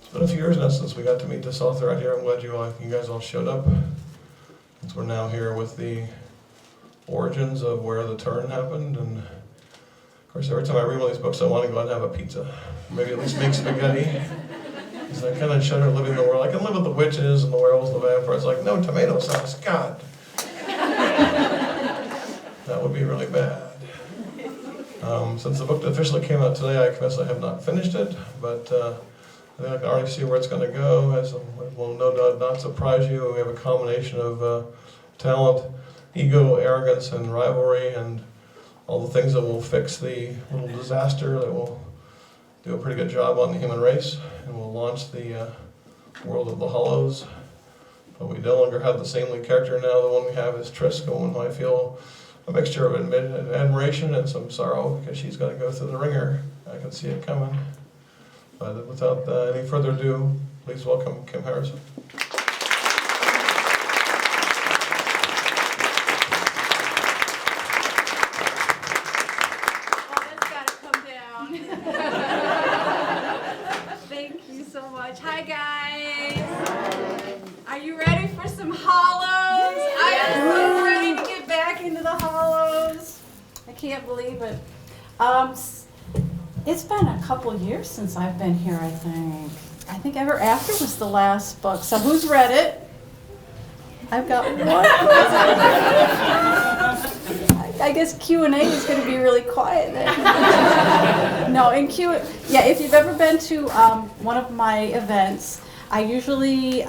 It's been a few years now since we got to meet this author out here. I'm glad you guys all showed up. Since we're now here with the origins of where the turn happened, and of course every time I read one of these books I want to go out and have a pizza. Maybe at least make spaghetti. Because I kind of shudder living in the world. I can live with the witches and the werewolves and the vampires. Like, no tomato sauce, God. That would be really bad. Since the book officially came out today, I confess I have not finished it, but I think I can already see where it's going to go. As will no doubt not surprise you. We have a combination of talent, ego, arrogance, and rivalry, and all the things that will fix the little disaster that will do a pretty good job on the human race, and will launch the world of the Hollows. But we no longer have the same lead character now. The one we have is Trisk, a woman who I feel a mixture of admiration and some sorrow, because she's got to go through the ringer. I can see it coming. But without any further ado, please welcome Kim Harrison. Hi guys! Are you ready for some hollows? I am so ready to get back into the hollows. I can't believe it. It's been a couple years since I've been here, I think. I think Ever After was the last book. So who's read it? I've got one. I guess Q&A is going to be really quiet then. No, yeah, if you've ever been to one of my events, I usually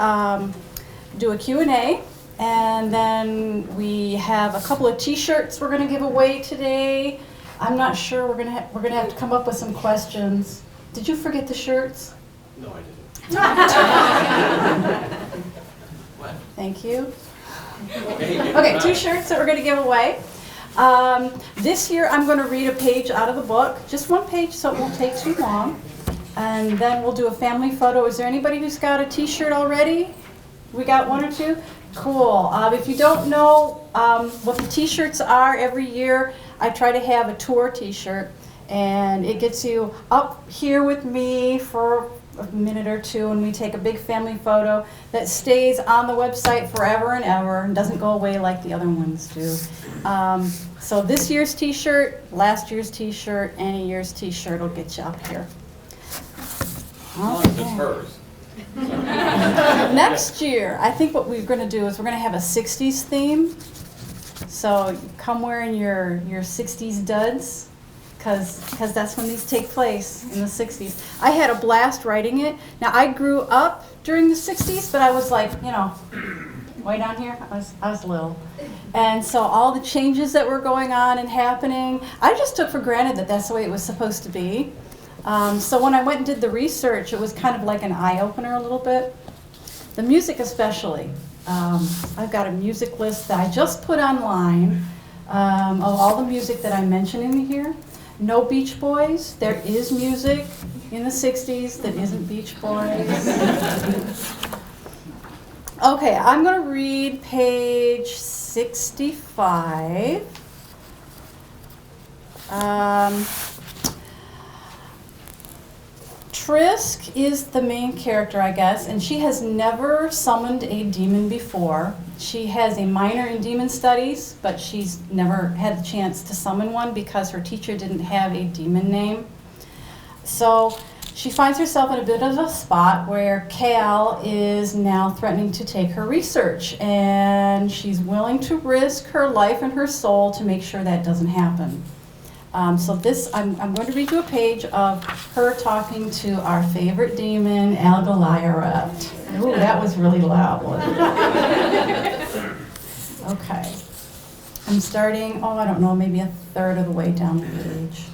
do a Q&A, and then we have a couple of T-shirts we're going to give away today. I'm not sure. We're gonna have to come up with some questions. Did you forget the shirts? No, I didn't. What? Thank you. Okay, 2 shirts that we're gonna give away. This year I'm going to read a page out of the book, just 1 page, so it won't take too long. And then we'll do a family photo. Is there anybody who's got a T-shirt already? We got 1 or 2? Cool. If you don't know what the T-shirts are, every year I try to have a tour T-shirt, and it gets you up here with me for a minute or 2, and we take a big family photo that stays on the website forever and ever and doesn't go away like the other ones do. So this year's T-shirt, last year's T-shirt, any year's T-shirt will get you up here. It's hers. Next year, I think what we're going to do is we're going to have a 60s theme. So come wearing your 60s duds, because that's when these take place, in the 60s. I had a blast writing it. Now, I grew up during the 60s, but I was like, way down here, I was little. And so all the changes that were going on and happening, I just took for granted that that's the way it was supposed to be. So when I went and did the research, it was kind of like an eye-opener a little bit. The music especially. I've got a music list that I just put online of all the music that I mentioned in here. No Beach Boys. There is music in the 60s that isn't Beach Boys. Okay, I'm going to read page 65. Trisk is the main character, I guess, and she has never summoned a demon before. She has a minor in demon studies, but she's never had the chance to summon one because her teacher didn't have a demon name. So she finds herself in a bit of a spot where Cal is now threatening to take her research, and she's willing to risk her life and her soul to make sure that doesn't happen. So this, I'm going to read you a page of her talking to our favorite demon, Algoliaret. Ooh, that was really loud, wasn't it? Okay. I'm starting, I don't know, maybe a third of the way down the page.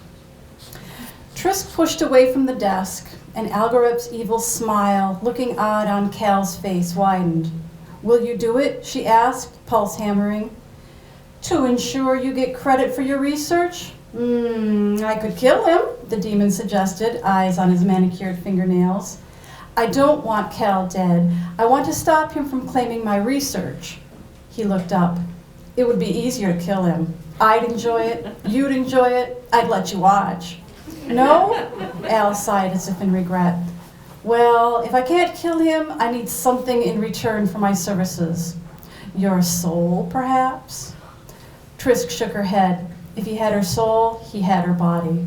Trisk pushed away from the desk, and Algorip's evil smile, looking odd on Cal's face, widened. "Will you do it?" she asked, pulse hammering. "To ensure you get credit for your research?" I could kill him, the demon suggested, eyes on his manicured fingernails. "I don't want Cal dead. I want to stop him from claiming my research." He looked up. "It would be easier to kill him. I'd enjoy it. You'd enjoy it. I'd let you watch." "No?" Al sighed as if in regret. Well, if I can't kill him, I need something in return for my services. Your soul, perhaps? Trisk shook her head. If he had her soul, he had her body.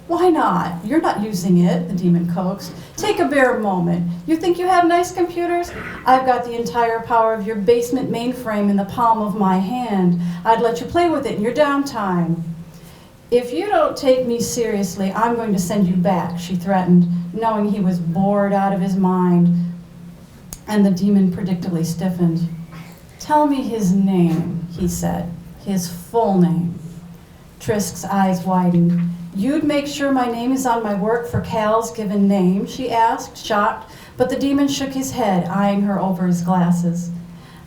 Why not? You're not using it, the demon coaxed. Take a bare moment. You think you have nice computers? I've got the entire power of your basement mainframe in the palm of my hand. I'd let you play with it in your downtime. If you don't take me seriously, I'm going to send you back, she threatened, knowing he was bored out of his mind. And the demon predictably stiffened. Tell me his name, he said, his full name. Trisk's eyes widened. You'd make sure my name is on my work for Cal's given name, she asked, shocked, but the demon shook his head, eyeing her over his glasses.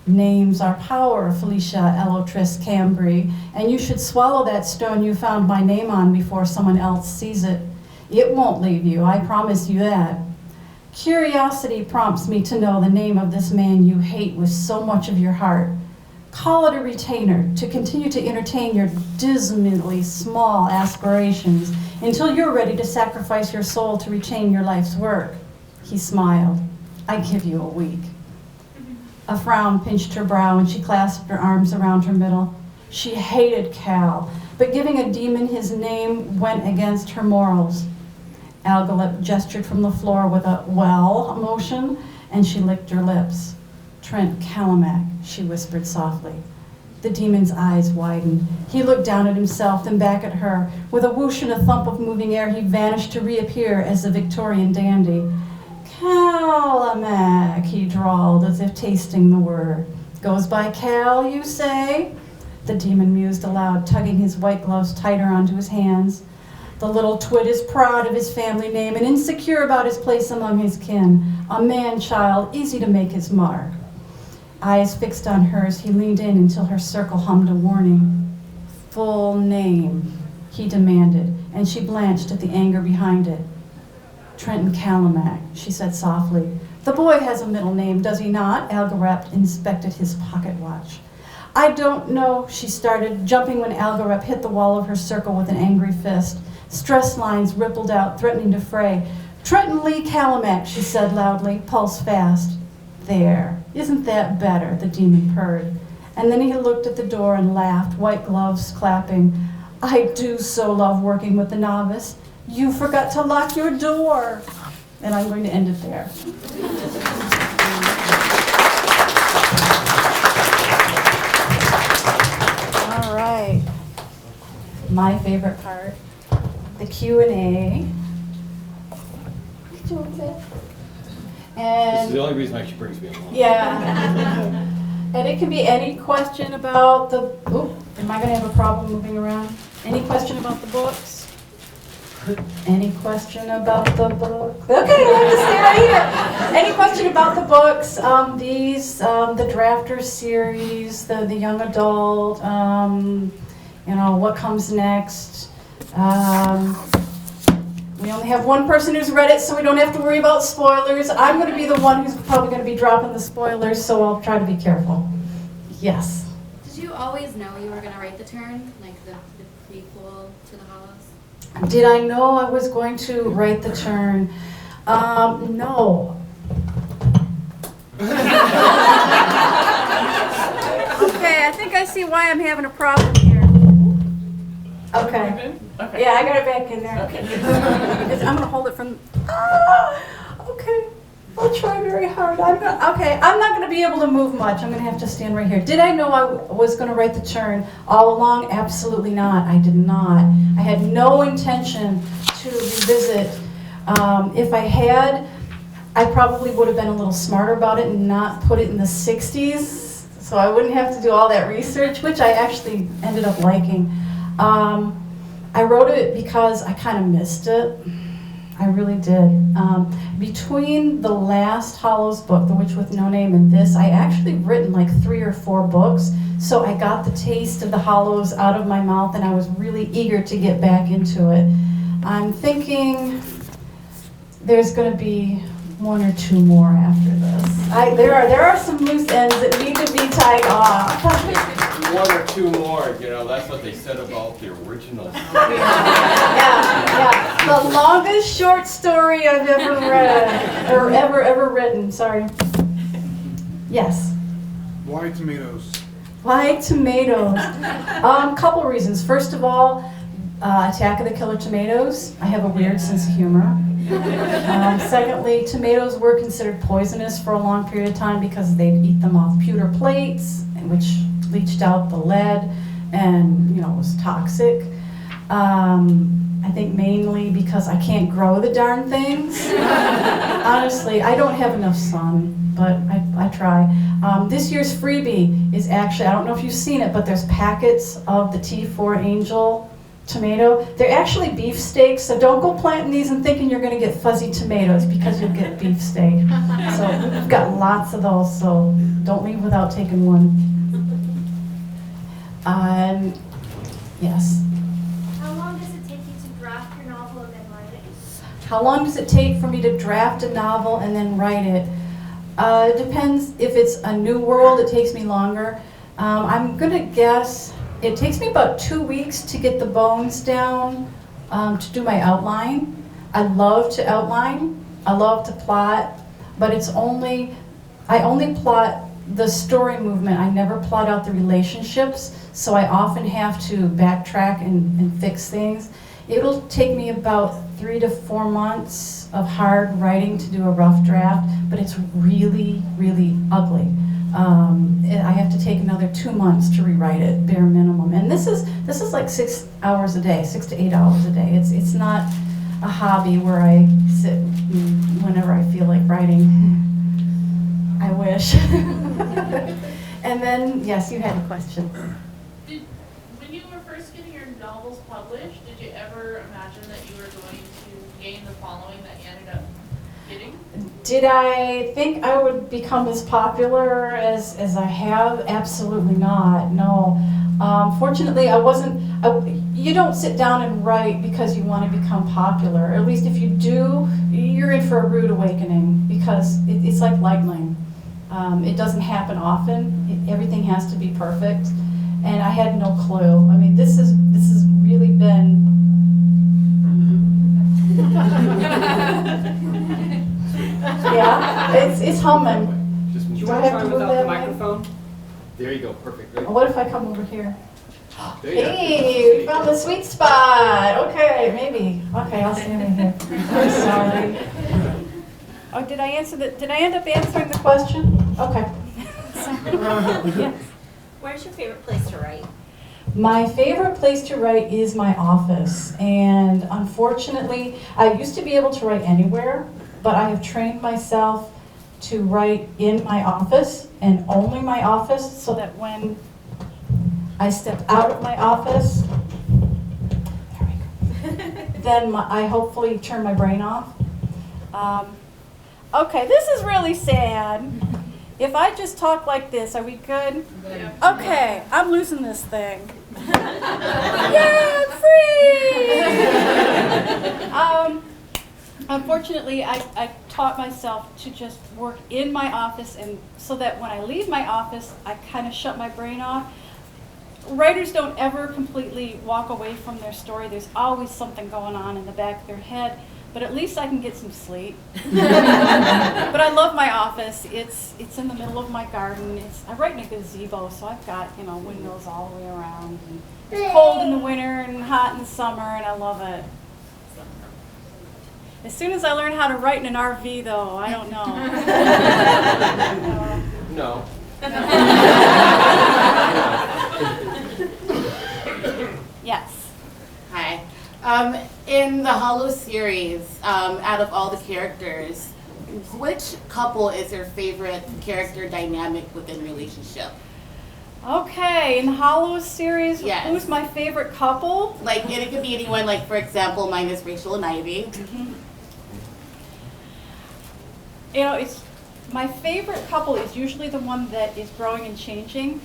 Names are power, Felicia Trisk Cambri, and you should swallow that stone you found my name on before someone else sees it. It won't leave you, I promise you that. Curiosity prompts me to know the name of this man you hate with so much of your heart. Call it a retainer to continue to entertain your dismally small aspirations until you're ready to sacrifice your soul to retain your life's work. He smiled. I give you a week. A frown pinched her brow and she clasped her arms around her middle. She hated Cal, but giving a demon his name went against her morals. Algalip gestured from the floor with a well motion, and she licked her lips. Trent Calimac, she whispered softly. The demon's eyes widened. He looked down at himself, then back at her. With a whoosh and a thump of moving air, he vanished to reappear as the Victorian dandy. Calimac, he drawled, as if tasting the word. Goes by Cal, you say? The demon mused aloud, tugging his white gloves tighter onto his hands. The little twit is proud of his family name and insecure about his place among his kin. A man-child, easy to make his mark. Eyes fixed on hers, he leaned in until her circle hummed a warning. Full name, he demanded, and she blanched at the anger behind it. Trenton Calimac, she said softly. The boy has a middle name, does he not? Algarep inspected his pocket watch. I don't know, she started, jumping when Algarep hit the wall of her circle with an angry fist. Stress lines rippled out, threatening to fray. Trenton Lee Calimac, she said loudly, pulse fast. There, isn't that better? The demon purred. And then he looked at the door and laughed, white gloves clapping. I do so love working with the novice. You forgot to lock your door. And I'm going to end it there. All right. My favorite part, the Q&A. This is the only reason why she brings me along. Yeah. And it can be any question about the, am I going to have a problem moving around? Any question about the books? Any question about the book? Okay, let me stay right here. Any question about the books? The Drafter series, the young adult, what comes next? We only have one person who's read it, so we don't have to worry about spoilers. I'm going to be the one who's probably going to be dropping the spoilers, so I'll try to be careful. Yes? Did you always know you were going to write the turn, like the prequel to The Hollows? Did I know I was going to write the turn? No. Okay, I think I see why I'm having a problem here. Okay. Okay. Yeah, I got it back in there. Okay. I'm going to hold it from... Okay. I'll try very hard. I'm not going to be able to move much. I'm going to have to stand right here. Did I know I was going to write the turn all along? Absolutely not. I did not. I had no intention to revisit. If I had, I probably would have been a little smarter about it and not put it in the 60s, so I wouldn't have to do all that research, which I actually ended up liking. I wrote it because I kind of missed it. I really did. Between the last Hollows book, The Witch with No Name, and this, I actually written like 3 or 4 books, so I got the taste of the Hollows out of my mouth, and I was really eager to get back into it. I'm thinking there's going to be 1 or 2 more after this. There are some loose ends that need to be tied off. one or two more, you know, that's what they said about the originals. Yeah. The longest short story I've ever read, or ever written, sorry. Yes. Why tomatoes? Why tomatoes? Couple reasons. First of all, Attack of the Killer Tomatoes. I have a weird sense of humor. Secondly, tomatoes were considered poisonous for a long period of time because they'd eat them off pewter plates, which leached out the lead and, you know, was toxic. I think mainly because I can't grow the darn things. Honestly, I don't have enough sun, but I try. This year's freebie is actually, I don't know if you've seen it, but there's packets of the T4 Angel tomato. They're actually beefsteaks, so don't go planting these and thinking you're going to get fuzzy tomatoes because you'll get beefsteak. So we've got lots of those, so don't leave without taking one. Yes. How long does it take you to draft your novel and then write it? How long does it take for me to draft a novel and then write it? It depends. If it's a new world, it takes me longer. I'm going to guess it takes me about 2 weeks to get the bones down, to do my outline. I love to outline. I love to plot, but I only plot the story movement. I never plot out the relationships, so I often have to backtrack and fix things. It'll take me about 3 to 4 months of hard writing to do a rough draft, but it's really, really ugly. I have to take another 2 months to rewrite it, bare minimum. And this is like 6 hours a day, 6 to 8 hours a day. It's not a hobby where I sit whenever I feel like writing. I wish. And then, yes, you had a question. When you were first getting your novels published, did you ever imagine that you were going to gain the following that you ended up getting? Did I think I would become as popular as I have? Absolutely not, no. Fortunately, you don't sit down and write because you want to become popular. At least if you do, you're in for a rude awakening because it's like lightning. It doesn't happen often. Everything has to be perfect. And I had no clue. I mean, this has really been... Yeah, it's humming. Just Do move I it. have to move without that the way? microphone. There you go, perfect. Right. What if I come over here? There you go. Hey, we found the sweet spot. Okay, maybe. Okay, I'll stand in here. I'm sorry. Oh, did I end up answering the question? Okay. Yes. Where's your favorite place to write? My favorite place to write is my office, and unfortunately, I used to be able to write anywhere, but I have trained myself to write in my office and only my office, so that when I step out of my office, there we go, then I hopefully turn my brain off. Okay, this is really sad. If I just talk like this, are we good? Yeah. Okay, I'm losing this thing. Yeah, I'm free! Unfortunately, I taught myself to just work in my office, and so that when I leave my office, I kind of shut my brain off. Writers don't ever completely walk away from their story. There's always something going on in the back of their head, but at least I can get some sleep. But I love my office. It's in the middle of my garden. I write in a gazebo, so I've got, you know, windows all the way around. And it's cold in the winter and hot in the summer, and I love it. As soon as I learn how to write in an RV, though, I don't know. No. Yes. Hi. In the Hollow series, out of all the characters, which couple is your favorite character dynamic within relationship? Okay, in the Hollows series, Yes. who's my favorite couple? Like, and it could be anyone, like, for example, mine is Rachel and Ivy. You know, my favorite couple is usually the one that is growing and changing.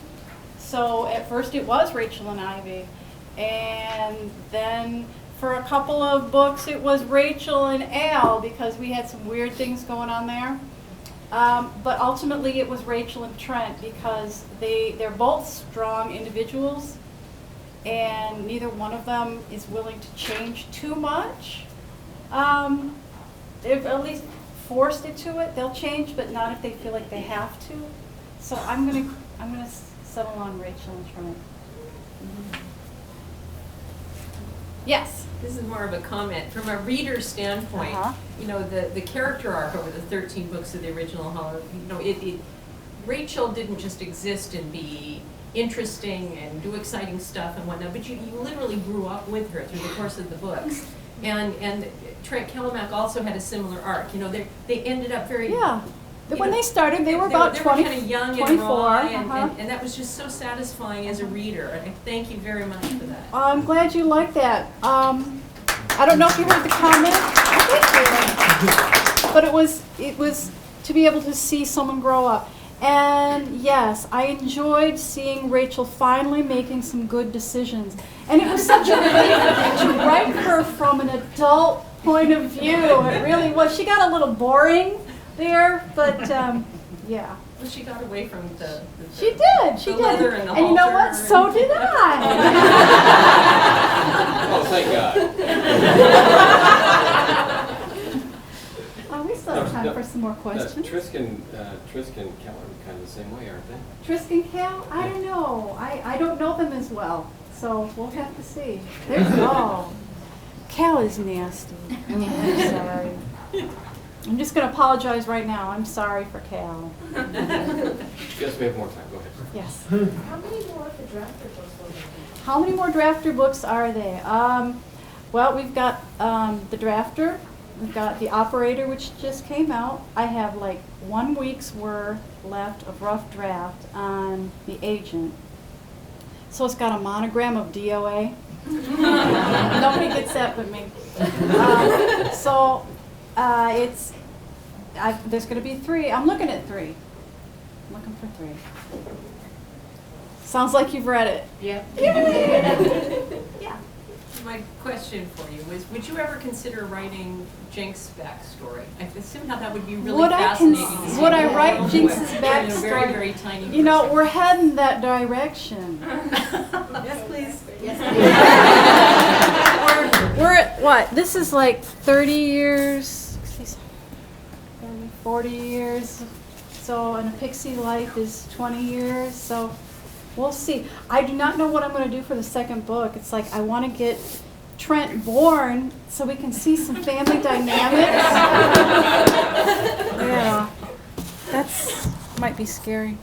So at first it was Rachel and Ivy, and then for a couple of books it was Rachel and Al, because we had some weird things going on there. But ultimately, it was Rachel and Trent because they're both strong individuals, and neither one of them is willing to change too much. They've at least forced into it. They'll change, but not if they feel like they have to. So I'm gonna settle on Rachel and Trent. Mhm. Yes. This is more of a comment. From a reader standpoint, you know, the character arc over the 13 books of the original Hollow, you know, Rachel didn't just exist and be interesting and do exciting stuff and whatnot, but you literally grew up with her through the course of the books. And Trent Kellemack also had a similar arc. You know, they ended up very... Yeah. you When know, they started, they were about 20, they were kind of young 24. and raw, and that was just so satisfying as a reader. And I thank you very much for that. I'm glad you like that. I don't know if you heard the comment. I think you did. But it was to be able to see someone grow up. And yes, I enjoyed seeing Rachel finally making some good decisions. And it was such a relief to write her from an adult point of view. It really was. She got a little boring there, but yeah. Well, she got away from the She did. She the did. leather and the And you know halter what? So and- did I. Oh, thank God. We still have time for some more questions. Trisk and Cal are kind of the same way, aren't they? Trisk and Cal? I don't know. I don't know them as well, so we'll have to see. There's Cal is nasty. I'm sorry. I'm just going to apologize right now. I'm sorry for Cal. Yes, we have more time. Go ahead. Yes. How many more of the drafter books will there be? How many more drafter books are there? Well, we've got the drafter. We've got the operator, which just came out. I have like 1 week's worth left of rough draft on the agent. So it's got a monogram of DOA. Nobody gets that but me. There's going to be 3. I'm looking at 3. I'm looking for 3. Sounds like you've read it. Yeah. Yeah. My question for you was, would you ever consider writing Jinx's backstory? I assume how that would be really fascinating. to see Would the I world write Jinx's with, very, backstory? very tiny You know, person. we're heading that direction. Yes, please. We're at what? This is like 30 years, 30, 40 years. So, and a pixie life is 20 years. So, we'll see. I do not know what I'm going to do for the second book. It's like I want to get Trent born so we can see some family dynamics. Yeah, that's might be scary.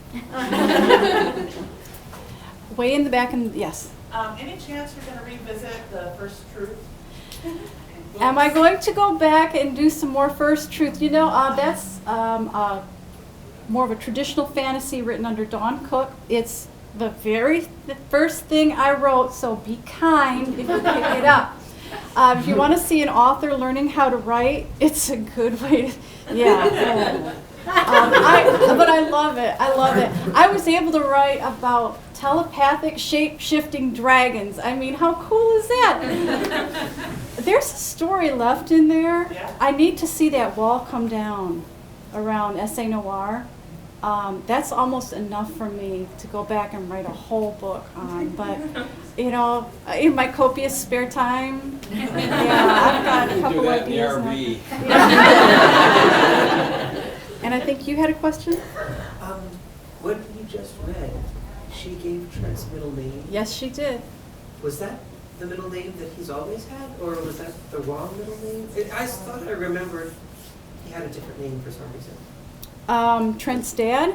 Way in the back, and yes. Any chance you're going to revisit the First Truth? Am I going to go back and do some more First Truth? You know, that's more of a traditional fantasy written under Dawn Cook. It's the first thing I wrote, so be kind if you pick it up. If you want to see an author learning how to write, it's a good way to, yeah. But I love it. I love it. I was able to write about telepathic shape-shifting dragons. I mean, how cool is that? There's a story left in there. Yeah. I need to see that wall come down around S.A. Noir. That's almost enough for me to go back and write a whole book on. But, you know, in my copious spare time, yeah, I've got a couple Do that ideas. in the RV. And I think you had a question? What you just read, she gave Trent's middle name. Yes, she did. Was that the middle name that he's always had, or was that the wrong middle name? I thought I remembered he had a different name for some reason. Trent's dad?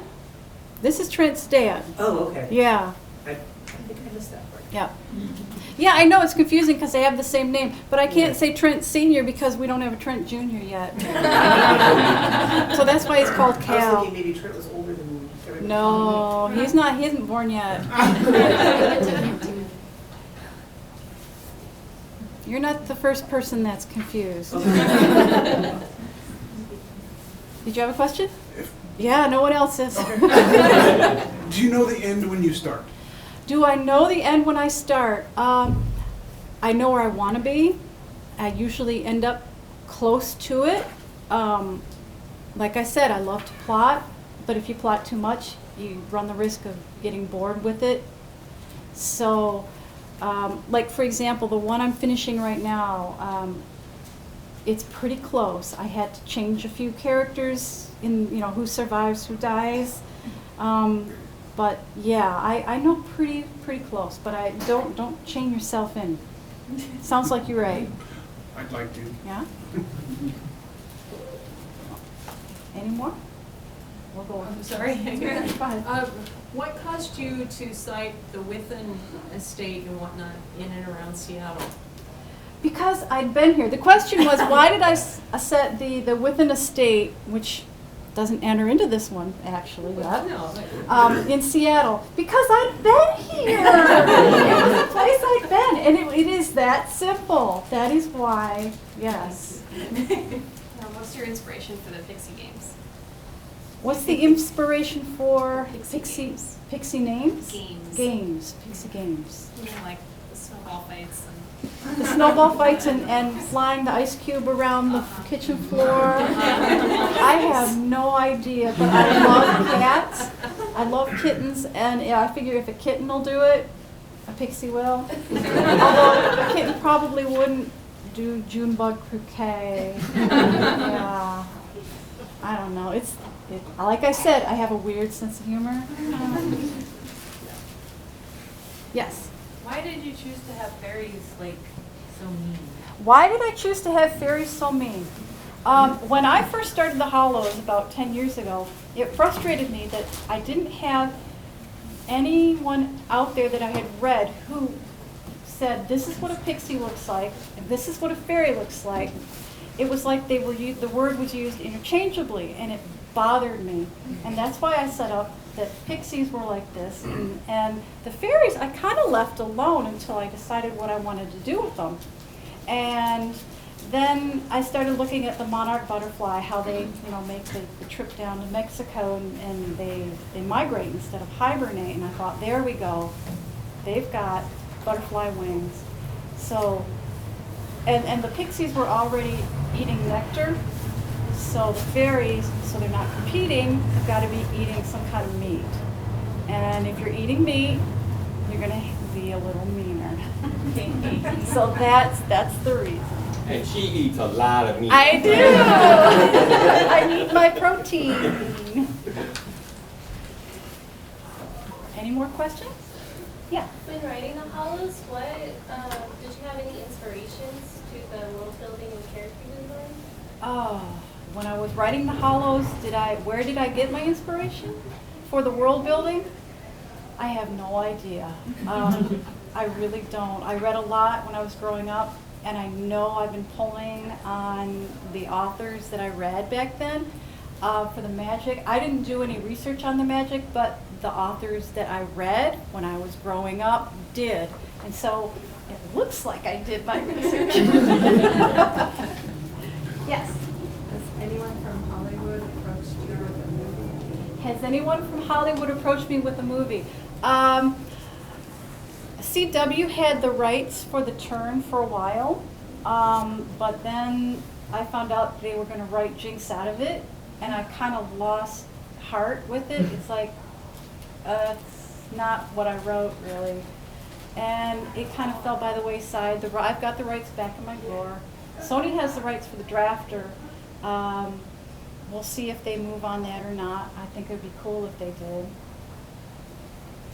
This is Trent's dad. Oh, okay. Yeah. I think I missed that part. Yeah. Yeah, I know it's confusing because they have the same name, but I can't say Trent Sr. because we don't have a Trent Jr. yet. So that's why he's called I was Cal. thinking maybe Trent was older than everybody. No, he's not. He isn't born yet. You're not the first person that's confused. Did you have a question? Yeah, no one else is. Do you know the end when you start? Do I know the end when I start? I know where I want to be. I usually end up close to it. like I said, I love to plot, but if you plot too much, you run the risk of getting bored with it. So, like for example, the one I'm finishing right now, it's pretty close. I had to change a few characters in, you know, who survives, who dies. But yeah, I know pretty close. But I don't chain yourself in. Sounds like you're right. I'd like to. Yeah. Any more? We'll go on. I'm sorry. Go ahead. What caused you to cite the Within estate and whatnot in and around Seattle? Because I'd been here. The question was, why did I set the Within estate, which doesn't enter into this one actually yet, in Seattle? Because I've been here. It was a place I'd been, and it is that simple. That is why, yes. Now, what's your inspiration for the Pixie Games? What's the inspiration for Pixie Pixie names? Games. Games. Pixie games. You know, like the snowball fights and... The snowball fights and flying the ice cube around the kitchen floor. I have no idea, but I love cats. I love kittens, and yeah, I figure if a kitten will do it, a pixie will. Although a kitten probably wouldn't do Junebug croquet. Yeah, I don't know. Like I said, I have a weird sense of humor. Yes. Why did you choose to have fairies like so mean? Why did I choose to have fairies so mean? When I first started the Hollows about 10 years ago, it frustrated me that I didn't have anyone out there that I had read who said, this is what a pixie looks like, and this is what a fairy looks like. It was like the word was used interchangeably, and it bothered me. And that's why I set up that pixies were like this, and the fairies I kind of left alone until I decided what I wanted to do with them. And then I started looking at the monarch butterfly, how they make the trip down to Mexico, and they migrate instead of hibernate. And I thought, there we go, they've got butterfly wings. So, and the pixies were already eating nectar. So the fairies, so they're not competing, have got to be eating some kind of meat. And if you're eating meat, you're going to be a little meaner. So that's the reason. And she eats a lot of meat. I do. I need my protein. Any more questions? Yeah. When writing the Hollows, what did you have any inspirations to the world building and character design? Oh, when I was writing the Hollows, where did I get my inspiration for the world building? I have no idea. I really don't. I read a lot when I was growing up, and I know I've been pulling on the authors that I read back then for the magic. I didn't do any research on the magic, but the authors that I read when I was growing up did. And so it looks like I did my research. Yes? Has anyone from Hollywood approached you with a movie? Has anyone from Hollywood approached me with a movie? CW had the rights for The Turn for a while, but then I found out they were going to write Jinx out of it, and I kind of lost heart with it. It's like, it's not what I wrote, really. And it kind of fell by the wayside. I've got the rights back in my drawer. Sony has the rights for the drafter. We'll see if they move on that or not. I think it would be cool if they did.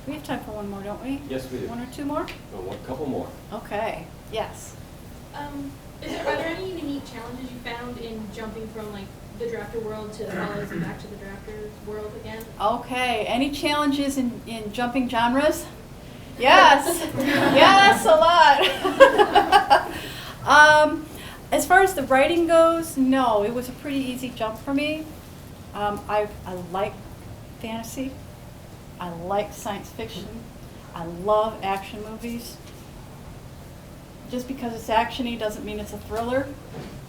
We have time for one more, don't we? Yes, we do. One or two more? Oh, a couple more. Okay, yes. Are there any unique challenges you found in jumping from like the drafter world to the Hollows and back to the drafter world again? Okay, any challenges in jumping genres? Yes, yes, a lot. As far as the writing goes, no, it was a pretty easy jump for me. I like fantasy. I like science fiction. I love action movies. Just because it's actiony doesn't mean it's a thriller,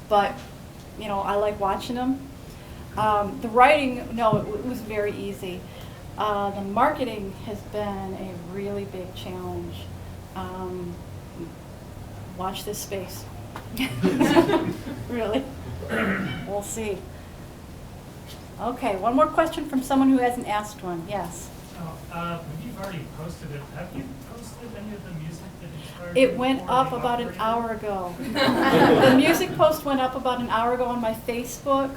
but I like watching them. The writing, no, it was very easy. The marketing has been a really big challenge. Watch this space. Really. We'll see. Okay, one more question from someone who hasn't asked one. Yes. You've already posted it. Have you posted any of the music that inspired It you went for up the about an operator? hour ago. The music post went up about an hour ago on my Facebook.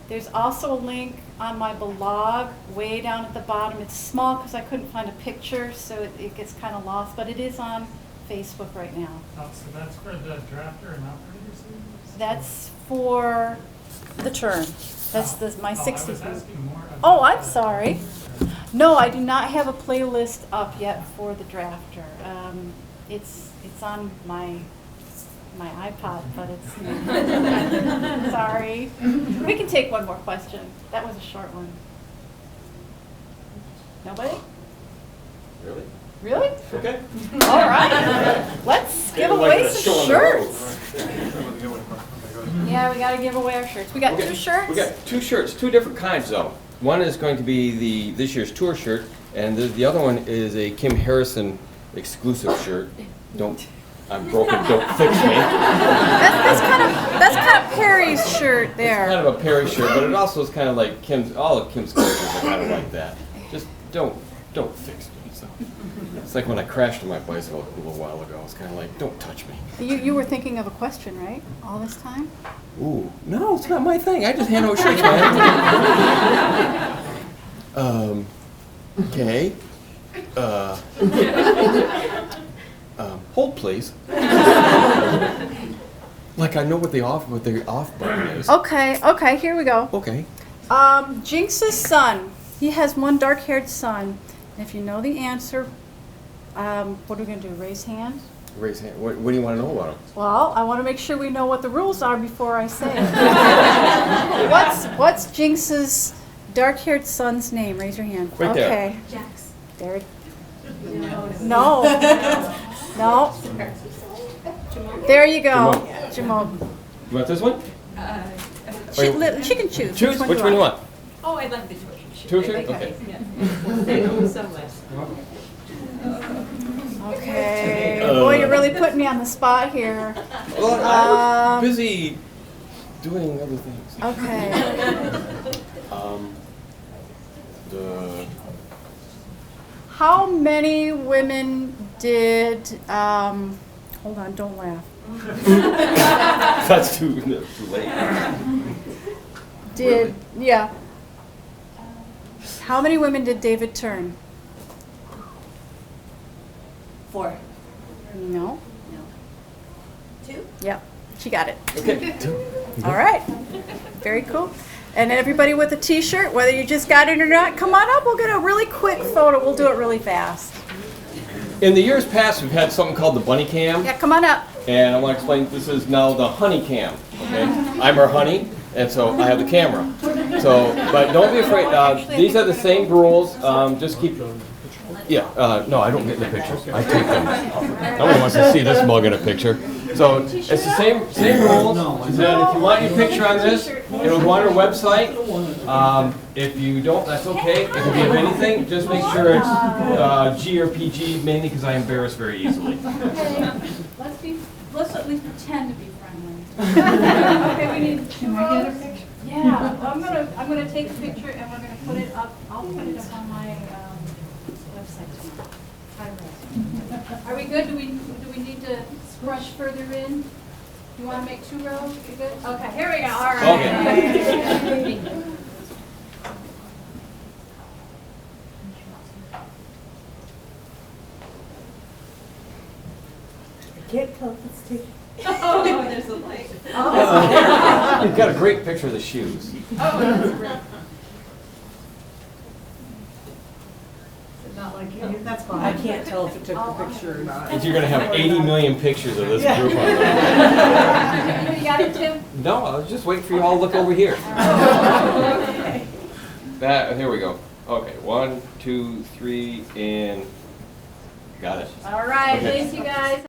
There's also a link on my blog way down at the bottom. It's small because I couldn't find a picture, so it gets kind of lost, but it is on Facebook right now. Oh, so that's for the drafter and operator series? That's for the turn. That's my 60th. I was asking more about Oh, I'm sorry. No, I do not have a playlist up yet for the drafter. It's on my iPod, but it's sorry. We can take one more question. That was a short one. Nobody? Really? Really? Okay. All right. Let's give away some shirts. Yeah, we got to give away our shirts. We got two shirts. We got 2 shirts, 2 different kinds though. One is going to be this year's tour shirt, and the other one is a Kim Harrison exclusive shirt. I'm broken, don't fix me. That's kind of Perry's shirt there. It's kind of a Perry shirt, but it also is kind of like all of Kim's characters are kind of like that. Just don't fix me. So. It's like when I crashed on my bicycle a little while ago. It's kind of like, don't touch me. You were thinking of a question, right? All this time? Ooh, no, it's not my thing. I just hand out shirts, man. Okay. Hold, please. Like I know what the off button is. Okay, here we go. Okay. Jinx's son. He has one dark-haired son. If you know the answer, what are we going to do? Raise hand? Raise hand. What do you want to know about him? Well, I want to make sure we know what the rules are before I say it. What's Jinx's dark-haired son's name? Raise your hand. Right there. Okay. Jax. There. No. No. There you go. Jamal. You want this one? She can choose. Choose? Which one do you want? Oh, I like the tuition shirt. Tuition? Okay. Yeah. Thank you so much. Okay. Boy, you're really putting me on the spot here. Well, I was busy doing other things. Okay. How many women did, hold on, don't laugh. That's too late. Yeah. How many women did David turn? 4. No. No. 2? Yep, she got it. Okay. All right. Very cool. And everybody with a t-shirt, whether you just got it or not, come on up. We'll get a really quick photo. We'll do it really fast. In the years past, we've had something called the bunny cam. Yeah, come on up. And I want to explain, this is now the honey cam. Okay? I'm her honey, and so I have the camera. So, but don't be afraid. These are the same rules. Just keep. Yeah. No, I don't get in the pictures. I take them. No one wants to see this mug in a picture. So it's the same rules. And then if you want your picture on this, it'll go on our website. If you don't, that's okay. It can be of anything. Just make sure it's G or PG, mainly because I embarrass very easily. Let's at least pretend to be friendly. Okay, we need. Can I get a picture? Yeah, I'm gonna take a picture and we're gonna put it up. I'll put it up on my website tomorrow. Are we good? Do we need to brush further in? You want to make 2 rows? You good? Okay, here we go. All right. Okay. Can't tell if it's taken. Oh, there's a light. You've got a great picture of the shoes. Oh, that's great. Not like you. That's fine. I can't tell if it took the picture or not. You're going to have 80 million pictures of this group on there. You got it, Tim? No, I was just waiting for you all to look over here. Okay. Here we go. Okay, 1, 2, 3, and got it. All right, Okay. thanks you guys.